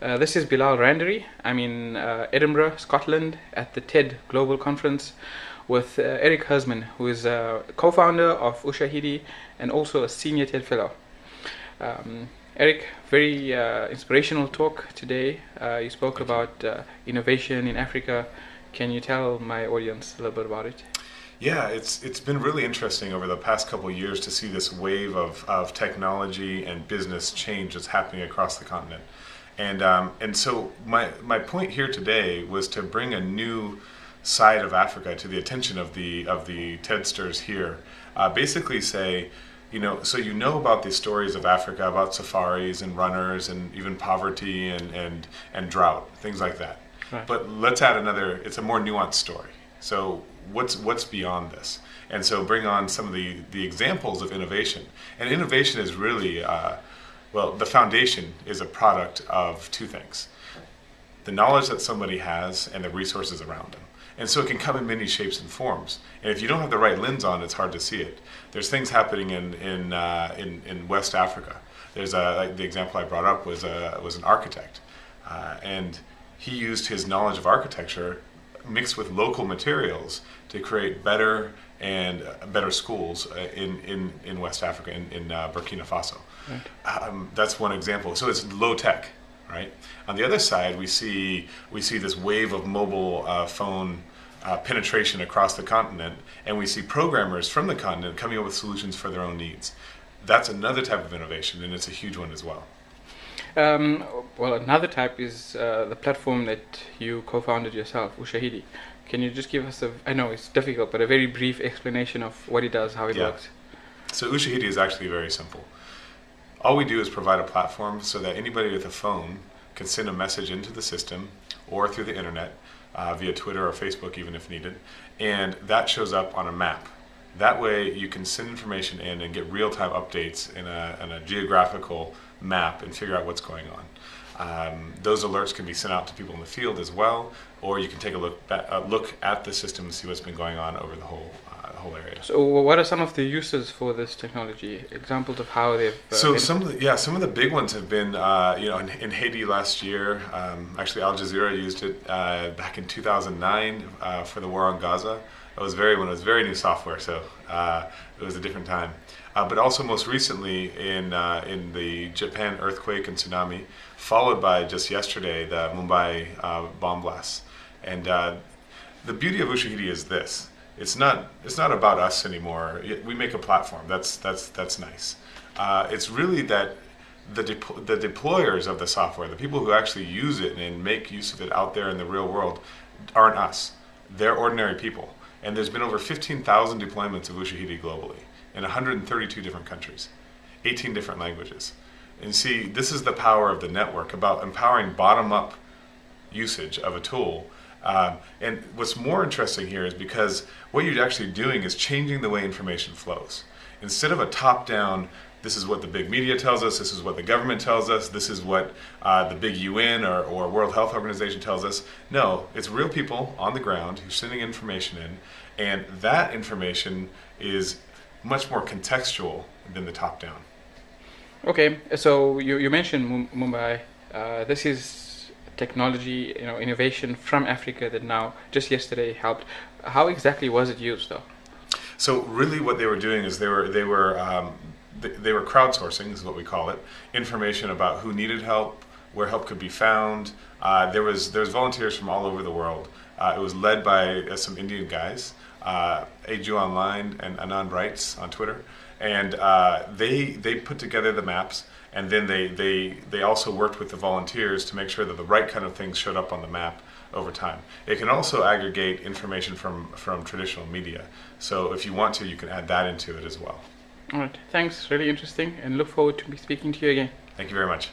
This is Bilal Randeree. I'm in Edinburgh, Scotland, at the TEDGlobal conference with Erik Hersman, who is a co-founder of Ushahidi and also a senior TED fellow. Erik, very inspirational talk today. You spoke about innovation in Africa. Can you tell my audience a little bit about it? Yeah, it's been really interesting over the past couple of years to see this wave of technology and business change that's happening across the continent. And so my point here today was to bring a new side of Africa to the attention of the TEDsters here. Basically say, so you know about the stories of Africa, about safaris and runners and even poverty and drought, things like that. Right. But let's add another, it's a more nuanced story. So what's beyond this? And so bring on some of the examples of innovation. And innovation is really, the foundation is a product of two things: the knowledge that somebody has and the resources around them. And so it can come in many shapes and forms. And if you don't have the right lens on, it's hard to see it. There's things happening in West Africa. There's like the example I brought up was an architect, and he used his knowledge of architecture mixed with local materials to create better schools in West Africa, in Burkina Faso. Right. That's one example. So it's low tech, right? On the other side, we see this wave of mobile phone penetration across the continent, and we see programmers from the continent coming up with solutions for their own needs. That's another type of innovation, and it's a huge one as well. Well, another type is the platform that you co-founded yourself, Ushahidi. Can you just give us I know it's difficult, but a very brief explanation of what it does, how it works? So Ushahidi is actually very simple. All we do is provide a platform so that anybody with a phone can send a message into the system or through the internet, via Twitter or Facebook even if needed, and that shows up on a map. That way you can send information in and get real-time updates in a geographical map and figure out what's going on. Those alerts can be sent out to people in the field as well, or you can take a look at the system and see what's been going on over the whole area. So what are some of the uses for this technology? Examples of how they've... some of the big ones have been, in Haiti last year, actually Al Jazeera used it back in 2009 for the war on Gaza. It was when it was very new software, so it was a different time. But also most recently in the Japan earthquake and tsunami, followed by just yesterday the Mumbai bomb blasts. And the beauty of Ushahidi is this: it's not about us anymore. We make a platform. That's nice. It's really that the deployers of the software, the people who actually use it and make use of it out there in the real world, aren't us. They're ordinary people. And there's been over 15,000 deployments of Ushahidi globally in 132 different countries, 18 different languages. And see, this is the power of the network, about empowering bottom-up usage of a tool. And what's more interesting here is because what you're actually doing is changing the way information flows. Instead of a top-down, this is what the big media tells us, this is what the government tells us, this is what the big UN or World Health Organization tells us. No, it's real people on the ground who's sending information in, and that information is much more contextual than the top-down. Okay, so you mentioned Mumbai. This is technology, innovation from Africa that now, just yesterday, helped. How exactly was it used, though? So really what they were doing is they were crowdsourcing, is what we call it, information about who needed help, where help could be found. There was volunteers from all over the world. It was led by some Indian guys, Aju Online and Anand Wrights on Twitter, and they put together the maps, and then they also worked with the volunteers to make sure that the right kind of things showed up on the map over time. It can also aggregate information from traditional media, so if you want to, you can add that into it as well. All right, thanks, really interesting, and look forward to speaking to you again. Thank you very much.